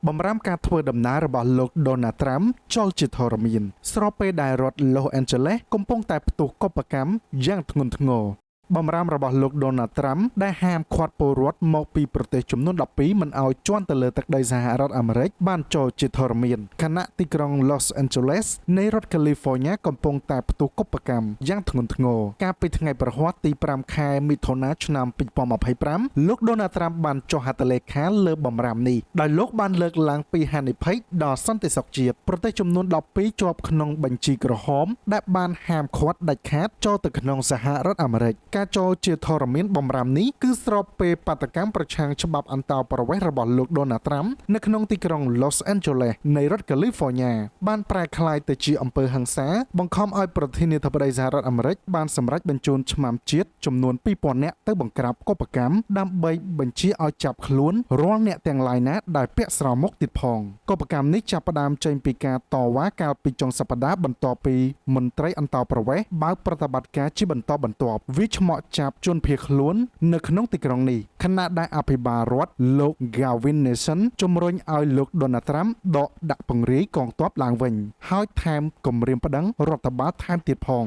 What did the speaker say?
បំរាមការធ្វើដំណើររបស់លោក Donald Trump ចូលជាធរមានស្របពេលដែលរដ្ឋ Los Angeles កំពុងតែផ្ទុះកុបកម្មយ៉ាងធ្ងន់ធ្ងរបំរាមរបស់លោក Donald Trump ដែលហាមឃាត់ពលរដ្ឋមកពីប្រទេសចំនួន12មិនឲ្យជន់ទៅលើទឹកដីសហរដ្ឋអាមេរិកបានចូលជាធរមានខណៈទីក្រុង Los Angeles នៃរដ្ឋ California កំពុងតែផ្ទុះកុបកម្មយ៉ាងធ្ងន់ធ្ងរកាលពីថ្ងៃប្រហ័សទី5ខែមិថុនាឆ្នាំ2025លោក Donald Trump បានចុះហត្ថលេខាលើបំរាមនេះដោយលោកបានលើកឡើងពីហានិភ័យដល់សន្តិសុខជាតិប្រទេសចំនួន12ជាប់ក្នុងបញ្ជីក្រហមដែលបានហាមឃាត់ដាច់ខាតចូលទៅក្នុងសហរដ្ឋអាមេរិកការចូលជាធរមានបំរាមនេះគឺស្របពេលបាតកម្មប្រឆាំងច្បាប់អន្តោប្រវេសន៍របស់លោក Donald Trump នៅក្នុងទីក្រុង Los Angeles នៃរដ្ឋ California បានប្រែក្លាយទៅជាអំពើហិង្សាបង្ខំឲ្យប្រធានាធិបតីសហរដ្ឋអាមេរិកបានសម្រេចបញ្ជូនឆ្មាំជាតិចំនួន 2000 នាក់ទៅបង្ក្រាបកុបកម្មដើម្បីបញ្ជាឲ្យចាប់ខ្លួនរាល់អ្នកទាំងឡាយណាដែលពាក់ស្រោមមុខទៀតផងកុបកម្មនេះចាប់ផ្ដើមចេញពីការតវ៉ាកាលពីចុងសប្តាហ៍បន្ទាប់ពីមន្ត្រីអន្តោប្រវេសន៍បើកប្រតិបត្តិការជាបន្តបន្ទាប់វាឆ្មក់ចាប់ជនភៀសខ្លួននៅក្នុងទីក្រុងនេះខណៈដែលអភិបាលរដ្ឋលោក Gavin Newsom ជំរុញឲ្យលោក Donald Trump ដកដាក់ពង្រាយកងទ័ពឡើងវិញហើយថែមគម្រាមប្តឹងរដ្ឋបាលថែមទៀតផង